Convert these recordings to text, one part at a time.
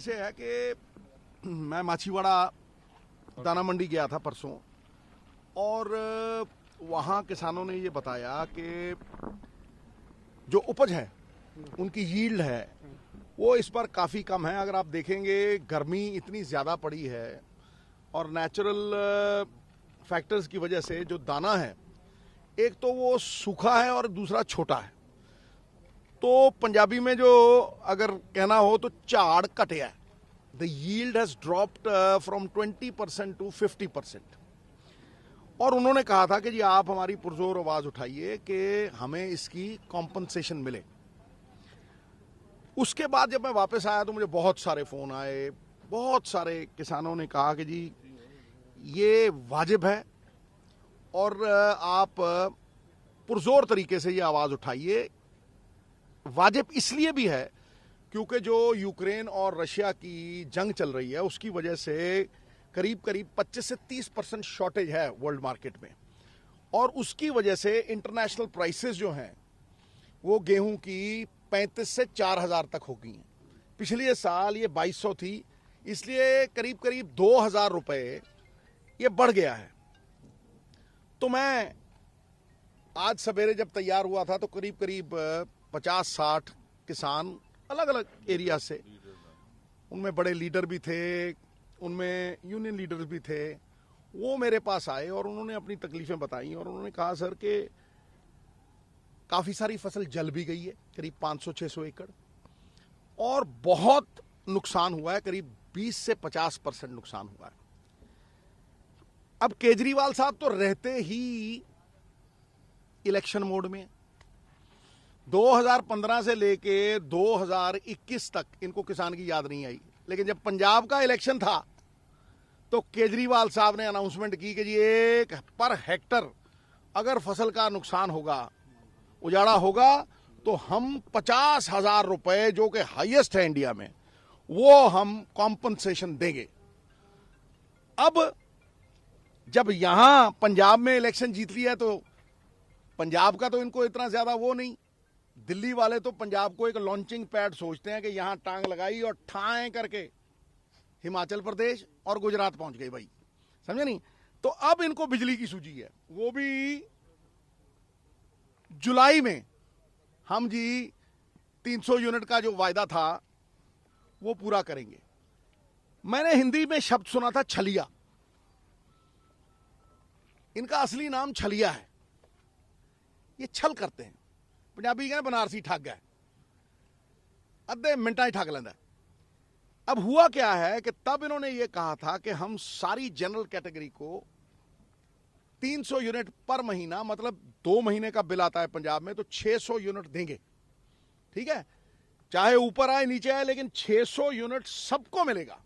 ऐसे है कि मैं माछीवाड़ा दाना मंडी गया था परसों, और वहाँ किसानों ने ये बताया कि जो उपज है उनकी यील्ड है वो इस बार काफ़ी कम है। अगर आप देखेंगे गर्मी इतनी ज़्यादा पड़ी है और नेचुरल फैक्टर्स की वजह से जो दाना है, एक तो वो सूखा है और दूसरा छोटा है। तो पंजाबी में जो अगर कहना हो तो झाड़ कटिया है। The yield has dropped from 20% to 50%। और उन्होंने कहा था कि जी आप हमारी पुरजोर आवाज उठाइए कि हमें इसकी कॉम्पनसेशन मिले। उसके बाद जब मैं वापस आया तो मुझे बहुत सारे फोन आए, बहुत सारे किसानों ने कहा कि जी ये वाजिब है और आप पुरजोर तरीके से ये आवाज उठाइए। वाजिब इसलिए भी है क्योंकि जो यूक्रेन और रशिया की जंग चल रही है उसकी वजह से करीब करीब 25 से 30% शॉर्टेज है वर्ल्ड मार्केट में, और उसकी वजह से इंटरनेशनल प्राइसेस जो हैं वो गेहूं की 35 से 4,000 तक हो गई हैं। पिछले साल ये 2,200 थी, इसलिए करीब करीब 2,000 रुपए ये बढ़ गया है। तो मैं आज सवेरे जब तैयार हुआ था तो करीब करीब 50-60 किसान अलग अलग एरिया से, उनमें बड़े लीडर भी थे, उनमें यूनियन लीडर्स भी थे, वो मेरे पास आए और उन्होंने अपनी तकलीफें बताई। और उन्होंने कहा सर कि काफ़ी सारी फसल जल भी गई है, करीब 500-600 एकड़, और बहुत नुकसान हुआ है, करीब 20 से 50% नुकसान हुआ है। अब केजरीवाल साहब तो रहते ही इलेक्शन मोड में, 2015 से लेके 2021 तक इनको किसान की याद नहीं आई। लेकिन जब पंजाब का इलेक्शन था तो केजरीवाल साहब ने अनाउंसमेंट की कि जी एक पर हेक्टर अगर फसल का नुकसान होगा, उजाड़ा होगा, तो हम 50,000 रुपए, जो कि हाईएस्ट है इंडिया में, वो हम कॉम्पनसेशन देंगे। अब जब यहां पंजाब में इलेक्शन जीत लिया तो पंजाब का तो इनको इतना ज्यादा वो नहीं, दिल्ली वाले तो पंजाब को एक लॉन्चिंग पैड सोचते हैं कि यहां टांग लगाई और ठाएं करके हिमाचल प्रदेश और गुजरात पहुंच गए भाई, समझे नहीं। तो अब इनको बिजली की सूजी है, वो भी जुलाई में हम जी 300 यूनिट का जो वायदा था वो पूरा करेंगे। मैंने हिंदी में शब्द सुना था छलिया, इनका असली नाम छलिया है। ये छल करते हैं, पंजाबी कहते बनारसी ठग गए, अद्धे मिनटा ही ठग लेंदा। अब हुआ क्या है कि तब इन्होंने ये कहा था कि हम सारी जनरल कैटेगरी को 300 यूनिट पर महीना, मतलब 2 महीने का बिल आता है पंजाब में, तो 600 यूनिट देंगे। ठीक है, चाहे ऊपर आए नीचे आए, लेकिन 600 यूनिट सबको मिलेगा।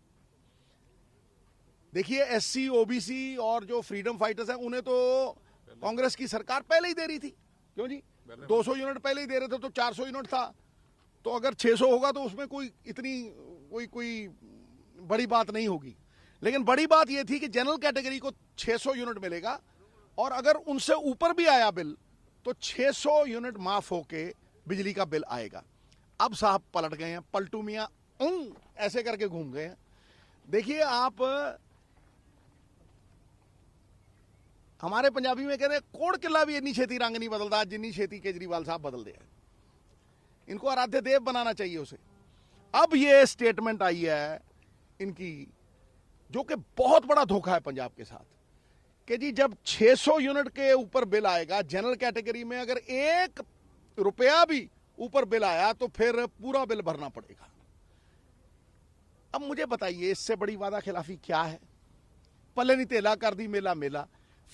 देखिए एससी, ओबीसी और जो फ्रीडम फाइटर्स हैं उन्हें तो कांग्रेस की सरकार पहले ही दे रही थी, क्यों जी, 200 यूनिट पहले ही दे रहे थे, तो 400 यूनिट था, तो अगर 600 होगा तो उसमें कोई इतनी कोई बड़ी बात नहीं होगी। लेकिन बड़ी बात यह थी कि जनरल कैटेगरी को 600 यूनिट मिलेगा, और अगर उनसे ऊपर भी आया बिल तो 600 यूनिट माफ होके बिजली का बिल आएगा। अब साहब पलट गए हैं, पलटू मियां ऐसे करके घूम गए हैं। देखिए आप, हमारे पंजाबी में कहते हैं कोड़ किला भी इतनी छेती रंग नहीं बदलता जितनी छेती केजरीवाल साहब बदल दे। इनको आराध्य देव बनाना चाहिए उसे। अब ये स्टेटमेंट आई है इनकी, जो कि बहुत बड़ा धोखा है पंजाब के साथ, कि जी जब 600 यूनिट के ऊपर बिल आएगा जनरल कैटेगरी में, अगर 1 रुपया भी ऊपर बिल आया तो फिर पूरा बिल भरना पड़ेगा। अब मुझे बताइए इससे बड़ी वादा खिलाफी क्या है? पल्ले नहीं तेला कर दी मेला मेला।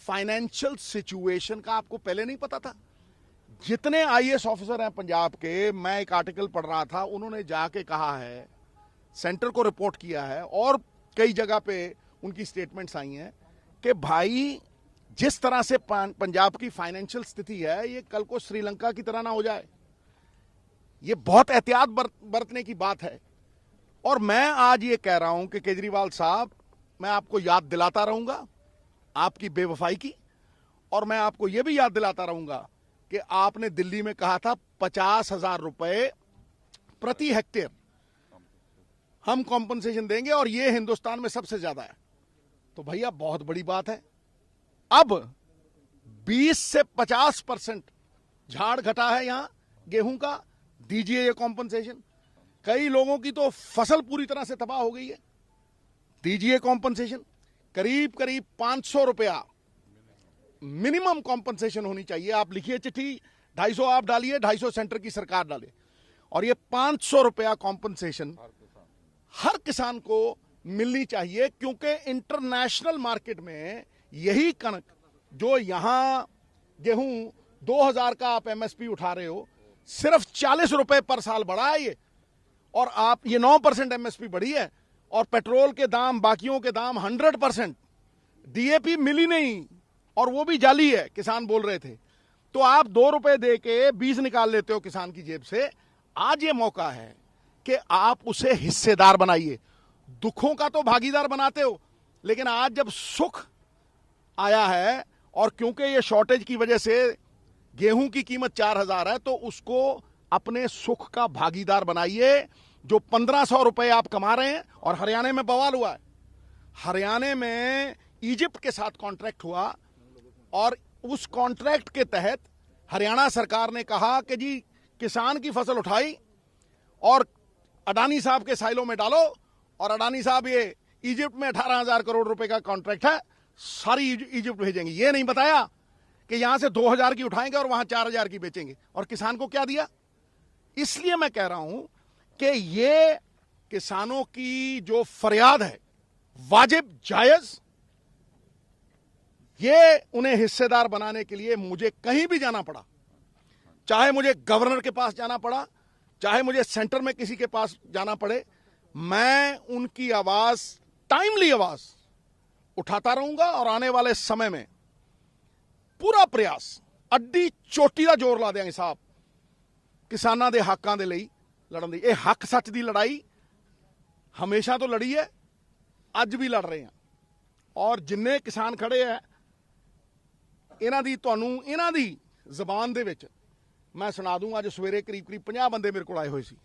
फाइनेंशियल सिचुएशन का आपको पहले नहीं पता था? जितने आईएएस ऑफिसर हैं पंजाब के, मैं एक आर्टिकल पढ़ रहा था, उन्होंने जाके कहा है, सेंटर को रिपोर्ट किया है, और कई जगह पे उनकी स्टेटमेंट्स आई हैं कि भाई जिस तरह से पंजाब की फाइनेंशियल स्थिति है, ये कल को श्रीलंका की तरह ना हो जाए। ये बहुत एहतियात बरतने की बात है। और मैं आज ये कह रहा हूं कि केजरीवाल साहब, मैं आपको याद दिलाता रहूंगा आपकी बेवफाई की, और मैं आपको यह भी याद दिलाता रहूंगा कि आपने दिल्ली में कहा था 50,000 रुपए प्रति हेक्टेयर हम कॉम्पनसेशन देंगे और ये हिंदुस्तान में सबसे ज्यादा है। तो भैया बहुत बड़ी बात है। अब 20 से 50% झाड़ घटा है यहां गेहूं का, दीजिए ये कॉम्पनसेशन। कई लोगों की तो फसल पूरी तरह से तबाह हो गई है, दीजिए कॉम्पनसेशन। करीब करीब 500 रुपया मिनिमम कॉम्पनसेशन होनी चाहिए। आप लिखिए चिट्ठी, 250 आप डालिए, 250 सेंटर की सरकार डाले, और ये 500 रुपया कॉम्पनसेशन हर किसान को मिलनी चाहिए। क्योंकि इंटरनेशनल मार्केट में यही कणक जो यहां गेहूं 2000 का आप एमएसपी उठा रहे हो, सिर्फ 40 रुपए पर साल बढ़ा है ये, और आप ये 9% एमएसपी बढ़ी है, और पेट्रोल के दाम, बाकियों के दाम 100%। डीएपी मिली नहीं, और वो भी जाली है, किसान बोल रहे थे। तो आप 2 रुपए दे के 20 निकाल लेते हो किसान की जेब से। आज ये मौका है कि आप उसे हिस्सेदार बनाइए। दुखों का तो भागीदार बनाते हो, लेकिन आज जब सुख आया है, और क्योंकि ये शॉर्टेज की वजह से गेहूं की कीमत 4000 है, तो उसको अपने सुख का भागीदार बनाइए। जो 1500 रुपए आप कमा रहे हैं, और हरियाणा में बवाल हुआ है, हरियाणा में इजिप्ट के साथ कॉन्ट्रैक्ट हुआ, और उस कॉन्ट्रैक्ट के तहत हरियाणा सरकार ने कहा कि जी किसान की फसल उठाई और अडानी साहब के साइलों में डालो, और अडानी साहब ये इजिप्ट में 18,000 करोड़ रुपए का कॉन्ट्रैक्ट है, सारी इजिप्ट भेजेंगे। ये नहीं बताया कि यहां से 2000 की उठाएंगे और वहां 4000 की बेचेंगे। और किसान को क्या दिया? इसलिए मैं कह रहा हूं कि ये किसानों की जो फरियाद है वाजिब, जायज, ये उन्हें हिस्सेदार बनाने के लिए मुझे कहीं भी जाना पड़ा, चाहे मुझे गवर्नर के पास जाना पड़ा, चाहे मुझे सेंटर में किसी के पास जाना पड़े, मैं उनकी आवाज, टाइमली आवाज उठाता रहूंगा। और आने वाले समय में पूरा प्रयास, अड्डी चोटी का जोर ला देंगे साहब, किसानां दे हकों दे लई लड़न दी। यह हक सच दी लड़ाई हमेशा तो लड़ी है, अज भी लड़ रहे हैं। और जिन्ने किसान खड़े है, इन्हां दी तुहानूं इन्हां दी ਜ਼ਬਾਨ ਦੇ ਵਿੱਚ मैं सुना दूंगा। जो सवेरे करीब करीब 50 बंदे मेरे को आए हुए सी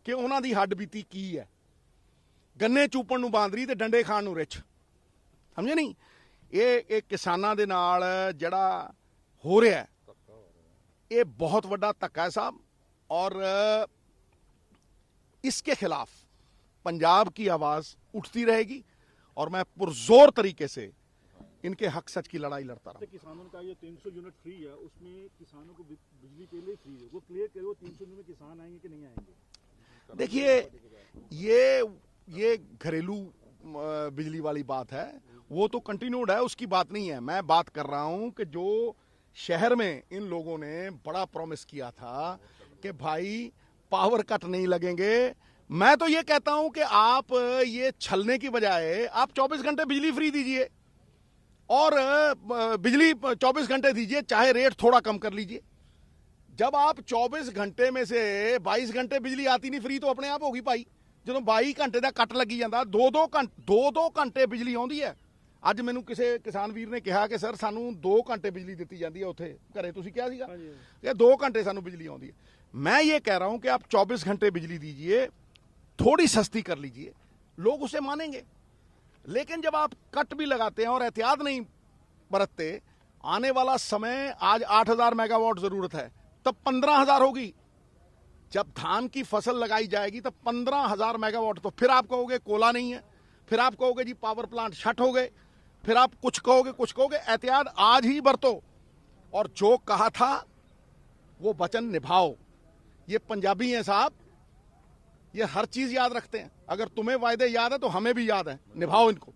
कि उन्हां दी हੱਡ ਬੀਤੀ की है। गन्ने चूपण नूं बांदरी ते डंडे खाण नूं रिछ, समझे नहीं? ये किसानां दे नाल जिहड़ा हो रहा है, ये बहुत वड्डा धक्का है साहब। और इसके खिलाफ पंजाब की आवाज उठती रहेगी, और मैं पुरजोर तरीके से इनके हक सच की लड़ाई लड़ता रहा। किसानों का ये 300 यूनिट फ्री है, उसमें किसानों को बिजली के लिए फ्री है, वो क्लियर करो 300 यूनिट में किसान आएंगे कि नहीं आएंगे? देखिए, ये घरेलू बिजली वाली बात है, वो तो कंटिन्यूड है, उसकी बात नहीं है। मैं बात कर रहा हूं कि जो शहर में इन लोगों ने बड़ा प्रॉमिस किया था कि भाई पावर कट नहीं लगेंगे। मैं तो ये कहता हूं कि आप ये छलने की बजाय आप 24 घंटे बिजली फ्री दीजिए, और बिजली 24 घंटे दीजिए, चाहे रेट थोड़ा कम कर लीजिए। जब आप 24 घंटे में से 22 घंटे बिजली आती नहीं फ्री, तो अपने आप होगी भाई। जो 22 घंटे का कट लगी जाता, 2-2 घंटे बिजली आउंदी है। ਅੱਜ ਮੈਨੂੰ ਕਿਸੇ किसान वीर ने कहा कि सर सानू 2 घंटे बिजली दी जाती है, उत्थे घरे तुसीं क्या सीगा कि 2 घंटे सानू बिजली आउंदी है। मैं ये कह रहा हूं कि आप 24 घंटे बिजली दीजिए, थोड़ी सस्ती कर लीजिए, लोग उसे मानेंगे। लेकिन जब आप कट भी लगाते हैं और एहतियात नहीं बरतते, आने वाला समय, आज 8000 मेगावाट जरूरत है, तब 15000 होगी। जब धान की फसल लगाई जाएगी तब 15000 मेगावाट। तो फिर आप कहोगे कोला नहीं है, फिर आप कहोगे जी पावर प्लांट शट हो गए, फिर आप कुछ कहोगे। एहतियात आज ही बरतो, और जो कहा था वो वचन निभाओ। ये पंजाबी हैं साहब, ये हर चीज याद रखते हैं। अगर तुम्हें वायदे याद है तो हमें भी याद है, निभाओ इनको।